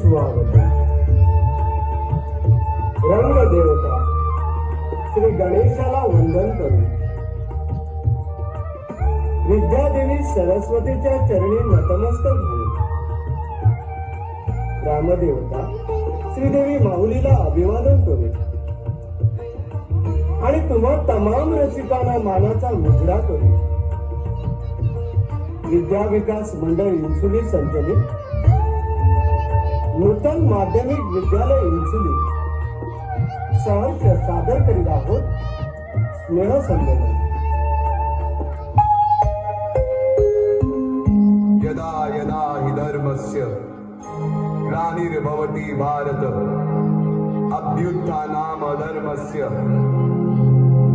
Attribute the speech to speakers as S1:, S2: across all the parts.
S1: सुहावते. रंग देवता श्री गणेशाला वंदन करू. विद्यादेवी सरस्वतीच्या चरणी नतमस्तक होऊ. रामदेवता श्रीदेवी माऊलीला अभिवादन करू आणि तुम्हा तमाम रसिकांना मानाचा मुजरा करू. विद्या विकास मंडळ इन्सुली संचलित नूतन माध्यमिक विद्यालय इन्सुली सहर्ष सादर करीत आहोत स्नेह संमेलन.
S2: यदा यदा हि धर्मस्य ग्लानिर्भवति भारत अभ्युत्थानाम धर्मस्य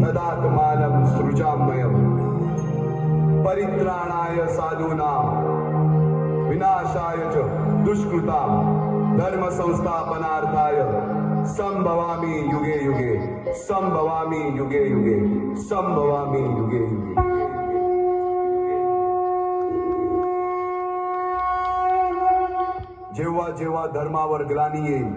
S2: तदात्मानं सृजाम्यहम् परित्राणाय साधूनां विनाशाय च दुष्कृतां धर्म संस्थापनार्थाय संभवामि युगे युगे संभवामि युगे युगे संभवामि युगे युगे. जेव्हा जेव्हा धर्मावर ग्लानी येईल,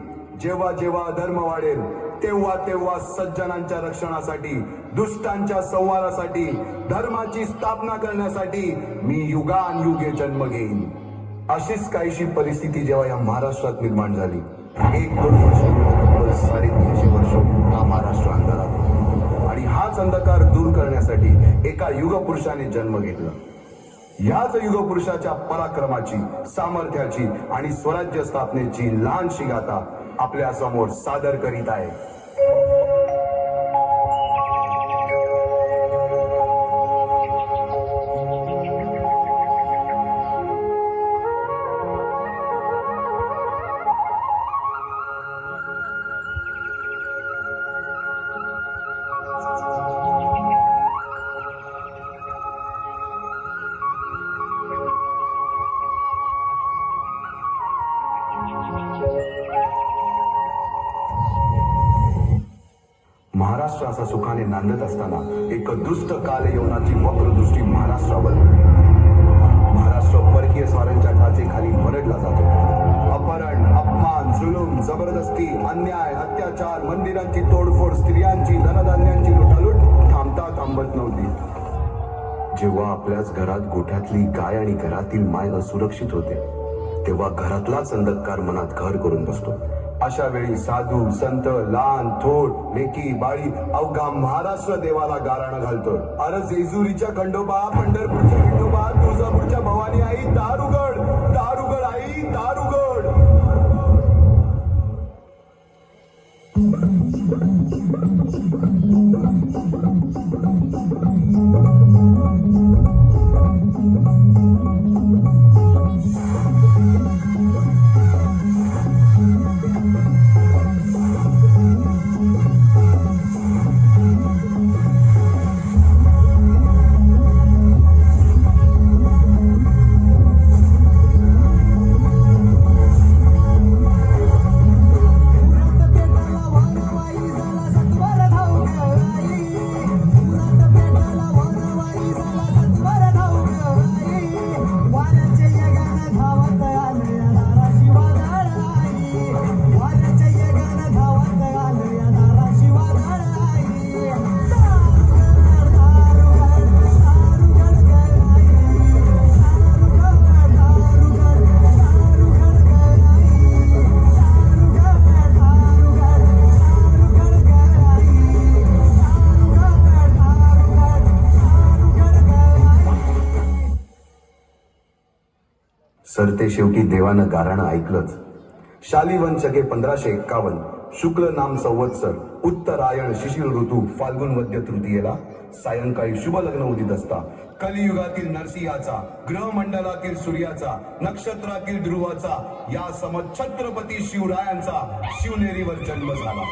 S2: जेव्हा जेव्हा धर्म वाढेल, तेव्हा तेव्हा सज्जनांच्या रक्षणासाठी, दुष्टांच्या संहारासाठी, धर्माची स्थापना करण्यासाठी मी युगानयुगे जन्म घेईन. अशीच काहीशी परिस्थिती जेव्हा या महाराष्ट्रात निर्माण झाली. 1-2 वर्ष 350 वर्ष हा महाराष्ट्र अंधारात होता आणि हाच अंधकार दूर करण्यासाठी एका युगपुरुषाने जन्म घेतला. याच युगपुरुषाच्या पराक्रमाची, सामर्थ्याची आणि स्वराज्य स्थापनेची लहानशी गाथा आपल्या समोर सादर करीत आहे. महाराष्ट्र असा सुखाने नांदत असताना एक दुष्ट कालयवनाची वक्रदृष्टी महाराष्ट्रावर. महाराष्ट्र परकीय स्वारांच्या टाचेखाली भरडला जातो. अपहरण, अपमान, जुलूम, जबरदस्ती, अन्याय, अत्याचार, मंदिरांची तोडफोड, स्त्रियांची, धनधान्यांची लुटालूट थांबता थांबत नव्हती. जेव्हा आपल्याच घरात गोठ्यातली गाय आणि घरातील माय असुरक्षित होते, तेव्हा घरातलाच अंधकार मनात घर करून बसतो. अशा वेळी साधू, संत, लहान, थोर, लेकी, बाळी अवघा महाराष्ट्र देवाला गाराणं घालतोय. अरे जेजुरीच्या खंडोबा, पंढरपूरच्या खंडोबा, तुळजापूरच्या भवानी आई, दारुगड, दारुगड आई, दारुगड. सरते शेवटी देवानं गाराणं ऐकलंच. शालिवन शके 1551 शुक्ल नाम संवत्सर उत्तरायण शिशिर ऋतू फाल्गुन वद्य तृतीयेला सायंकाळी शुभ लग्न उदित असता कलियुगातील नरसिंहाचा, ग्रहमंडलातील सूर्याचा, नक्षत्रातील ध्रुवाचा, या सम छत्रपती शिवरायांचा शिवनेरीवर जन्म झाला.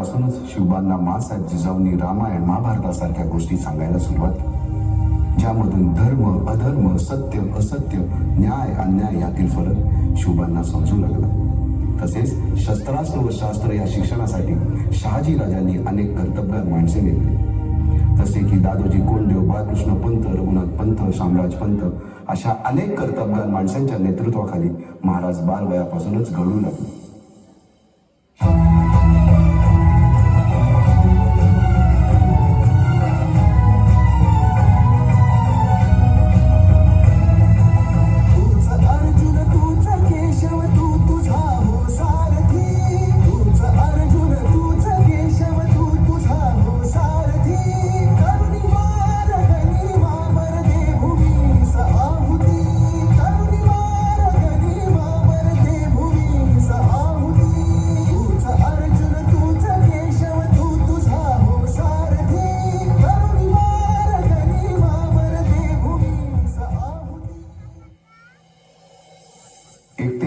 S2: वयापासूनच शिवबांना माँसाहेब जिजाऊंनी रामायण महाभारतासारख्या गोष्टी सांगायला सुरुवात केली, ज्यामधून धर्म अधर्म, सत्य असत्य, न्याय अन्याय यातील फरक शिवबांना समजू लागला. तसेच शस्त्रास्त्र व शास्त्र या शिक्षणासाठी शहाजी राजांनी अनेक कर्तबगार माणसे नेमली, जसे की दादोजी कोंडदेव, बाळकृष्ण पंत, रघुनाथ पंत, शामराज पंत अशा अनेक कर्तबगार माणसांच्या नेतृत्वाखाली महाराज बालवयापासूनच घडू लागले.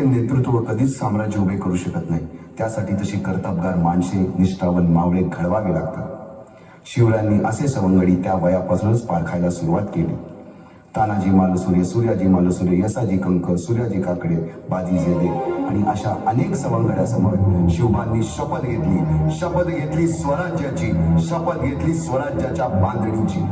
S2: नेतृत्व कधीच साम्राज्य उभे करू शकत नाही. त्यासाठी तशी कर्तबगार माणसे, निष्ठावान मावळे घडवावे लागतात. शिवरायांनी असे सवंगडी त्या वयापासूनच पारखायला सुरुवात केली. तानाजी मालुसरे, सूर्याजी मालुसरे, यसाजी कंक, सूर्याजी काकडे, बाजी जेदे आणि अशा अनेक सवंगड्यासमोर शिवबांनी शपथ घेतली स्वराज्याची, शपथ घेतली स्वराज्याच्या बांधणीची.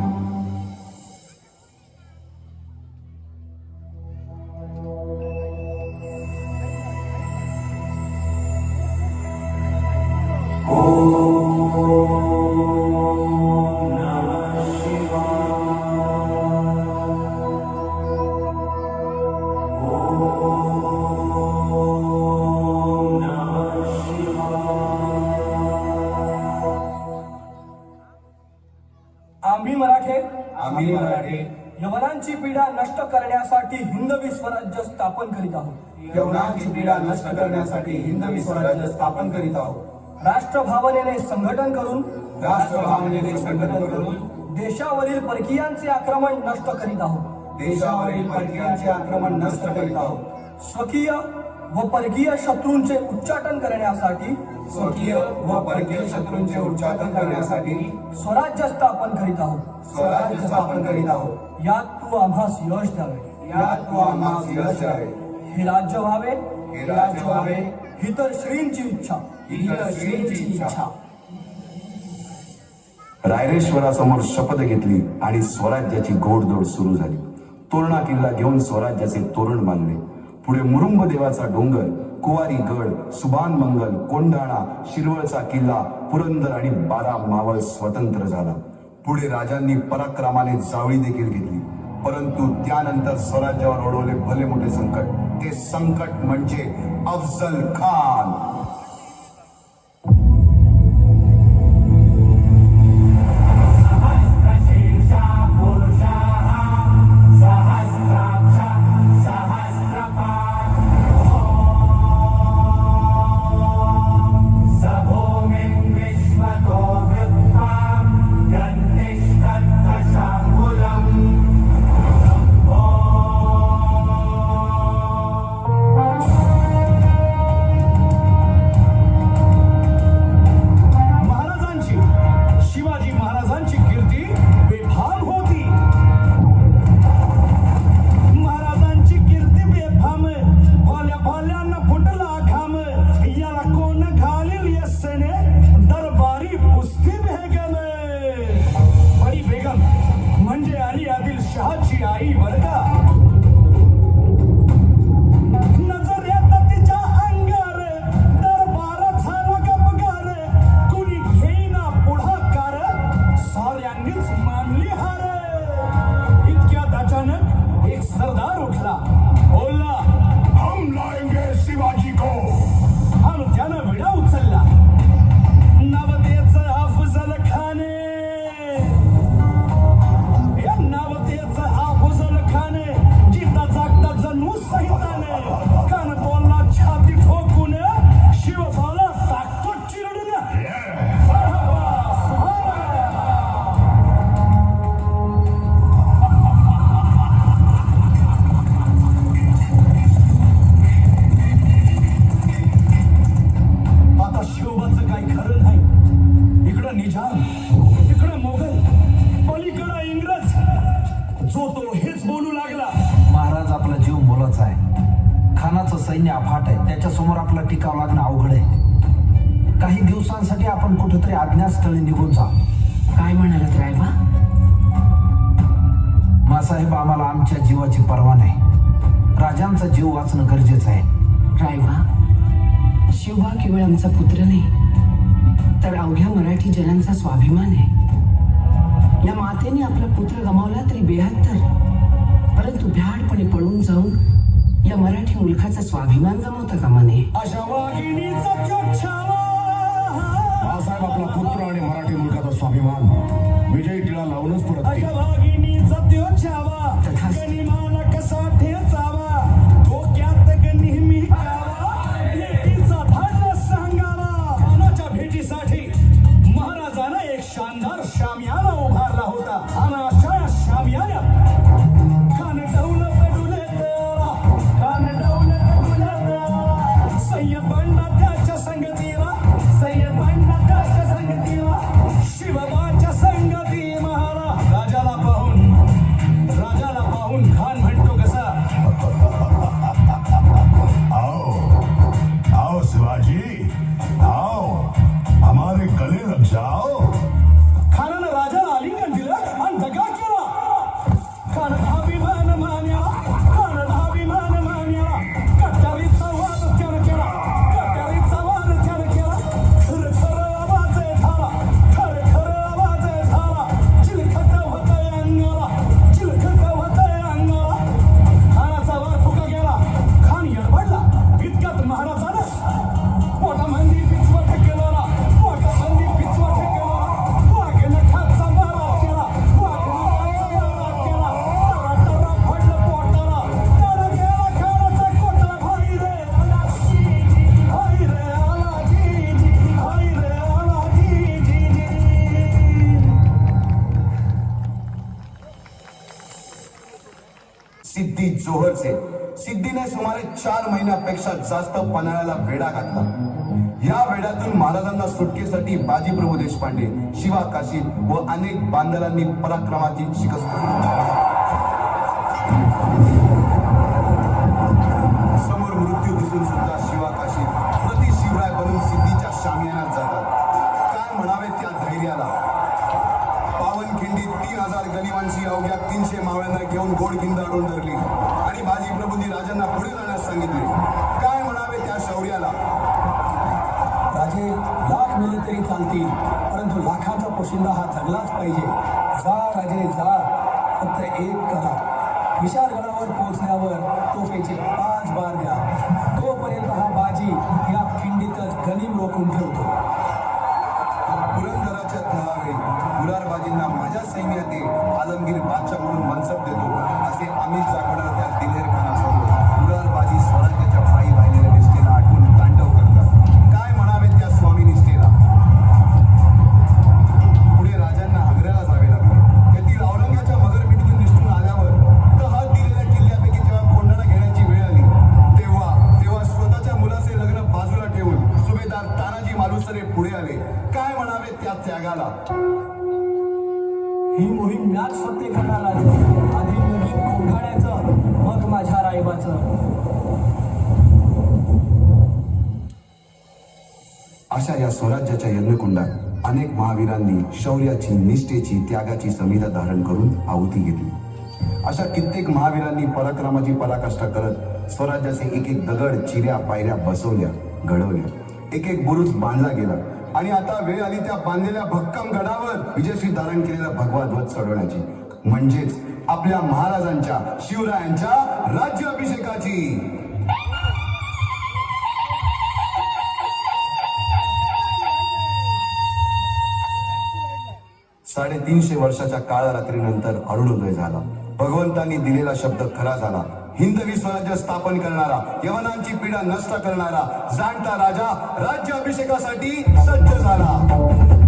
S1: आम्ही मराठे
S3: यवनांची पीडा नष्ट करण्यासाठी हिंदवी स्वराज्य स्थापन करीत आहोत.
S1: यवनांची पीडा नष्ट करण्यासाठी हिंदवी स्वराज्य स्थापन करीत आहोत.
S3: राष्ट्रभावनेने संघटन करून देशावरील परकीयांचे आक्रमण नष्ट करीत आहोत.
S1: देशावरील परकीयांचे आक्रमण नष्ट करीत आहोत.
S3: स्वकीय व परकीय शत्रूंचे उच्चाटन करण्यासाठी स्वराज्य स्थापन करीत आहोत. यात तू आम्हास यश द्यावे. हे राज्य व्हावे ही श्रींची इच्छा.
S2: रायरेश्वरासमोर शपथ घेतली आणि स्वराज्याची घोडदौड सुरू झाली. तोरणा किल्ला घेऊन स्वराज्याचे तोरण बांधले. पुढे मुरुंब देवाचा डोंगर, कुवारी गड, सुभान मंगल, कोंढाणा, शिरवळचा किल्ला, पुरंदर आणि 12 मावळ स्वतंत्र झाला. पुढे राजांनी पराक्रमाने जावळी देखील घेतली. परंतु त्यानंतर स्वराज्यावर ओढवले भले मोठे संकट. ते संकट म्हणजे अफजल खान.
S4: सैन्य अफाट आहे, त्याच्यासमोर आपला टिकाव लागणं अवघड आहे. काही दिवसांसाठी आपण कुठेतरी अज्ञातस्थळी निघून जा.
S5: काय म्हणालात रायबा?
S4: मासाहेब, आम्हाला आमच्या जीवाची पर्वा नाही. राजांचा जीव वाचणं गरजेचं आहे.
S5: रायबा, शिवबा केवळ आमचा पुत्र नाही, तर अवघ्या मराठी जनांचा स्वाभिमान आहे. या मातेने आपला पुत्र गमावला तरी बेहत्तर, परंतु भ्याडपणे पळून जाऊन या मराठी मुलखाचा स्वाभिमान गमावता कामा नये.
S3: अशा वाघिणीचा चोच्छावा.
S6: बाळासाहेब, आपला पुत्र आणि मराठी मुलखाचा स्वाभिमान विजयी टिळा लावूनच परत
S3: अशा वाघिणीचा चोच्छावा.
S5: तथास्तु.
S3: गनिमाला कसा ठेचावा, डोक्यात नेहमी कावा, भेटीचा धाडस सांगावा. खानाच्या भेटीसाठी महाराजांना एक शानदार शामियाना उभारला होता. आणि अशा या शामियान्यात खान डौलत डुलत, खान डौलत डुलत, सय्यद बंडा त्याच्या संगतीला, सय्यद बंडा त्याच्या संगतीला, शिवबाच्या संगती महारा. राजाला पाहून खान म्हणतो कसा,
S6: आओ शिवाजी, आओ हमारे गले लग जाओ.
S3: खानानं राजाला आलिंगन दिलं आणि दगा केला. खान धाभिमान मान्याला, खान धाभिमान मान्याला, कट्यारीचा वाद त्यानं केला, कट्यारीचा वाद त्यानं केला. खरखर आवाज झाला, खरखर आवाज झाला, चिलखत होतंय अंगाला, चिलखत होतंय अंगाला. खानाचा वार फुका गेला. खान यडबडला. इतक्यात महाराजानं पोटामंदी पिचवट केला, पोटामंदी पिचवट केला, वाघनखाचा मारा केला, वाघनखाचा मारा केला. टरा पडलं पोटाला, त्याला गेला खानाचा कोटा. भाई रे आला जी जी, भाई रे आला जी जी, भाई रे आला जी जी.
S2: सिद्धी जोहरचे. सिद्धीने सुमारे 4 महिन्यापेक्षा जास्त पन्हाळ्याला वेढा घातला. या वेढ्यातून महाराजांना सुटकेसाठी बाजीप्रभू देशपांडे, शिवा काशी व अनेक बांधलांनी पराक्रमाची शिकस्त दिली. समोर मृत्यू दिसून सुद्धा शिवा काशी प्रति शिवराय बनून सिद्धीच्या शामियानात जातात. काय म्हणावे त्या धैर्याला. पावनखिंडीत 3000 गनिमांची अवघ्या 300 मावळ्यांना घेऊन गोडखिंड अडवून धरली आणि बाजीप्रभूंनी राजांना पुढे जाण्यास सांगितले. काय म्हणावे त्या शौर्याला.
S3: राजे लाख मेले तरी चालतील, परंतु लाखाचा पोशिंदा हा जगलाच पाहिजे. जा राजे जा, फक्त एक करा. विशाळगडावर पोहोचल्यावर तोफेचे 5 बार द्या. तोपर्यंत हा बाजी या खिंडीतच गनिम रोखून ठेवतो.
S2: पुरंदराच्या तळावे मुरारबाजींना माझ्या सैन्यात आलमगीर बादशाह म्हणून मनसब देतो असे आमिष दाखवणाऱ्या त्या दिलेर खानासमोर मुरारबाजी स्वराज्याच्या पायी वाहिलेल्या निष्ठेला आठवून तांडव करतात. काय म्हणावे त्या स्वामी निष्ठेला. पुढे राजांना आग्र्याला जावे लागले. तेथील औरंगाच्या मगरमिठीतून निष्ठून आल्यावर तहात दिलेल्या किल्ल्यापैकी जेव्हा कोंढाणा घेण्याची वेळ आली तेव्हा स्वतःच्या मुलाचे लग्न बाजूला ठेवून सुभेदार तानाजी मालुसरे पुढे आले. काय म्हणावे त्या त्यागाला.
S3: ही मोहीम मॅच फत्ते करणार राजे. आधी लगीन कोंढाण्याचं, मग माझ्या रायबाचं.
S2: अशा या स्वराज्याच्या यज्ञकुंडात अनेक महावीरांनी शौर्याची, निष्ठेची, त्यागाची समिधा धारण करून आहुती घेतली. अशा कित्येक महावीरांनी पराक्रमाची पराकाष्ठा करत स्वराज्याचे एक एक दगड, चिऱ्या, पायऱ्या बसवल्या, घडवल्या. एक एक बुरुज बांधला गेला आणि आता वेळ आली त्या बांधलेल्या भक्कम गडावर विजयश्री धारण केलेला भगवा ध्वज चढवण्याची, म्हणजेच आपल्या महाराजांच्या, शिवरायांच्या राज्याभिषेकाची. 350 वर्षाच्या काळरात्रीनंतर अरुणोदय झाला. भगवंतांनी दिलेला शब्द खरा झाला. हिंदवी स्वराज्य स्थापन करणारा, यवनांची पीडा नष्ट करणारा जाणता राजा राज्याभिषेकासाठी सज्ज झाला.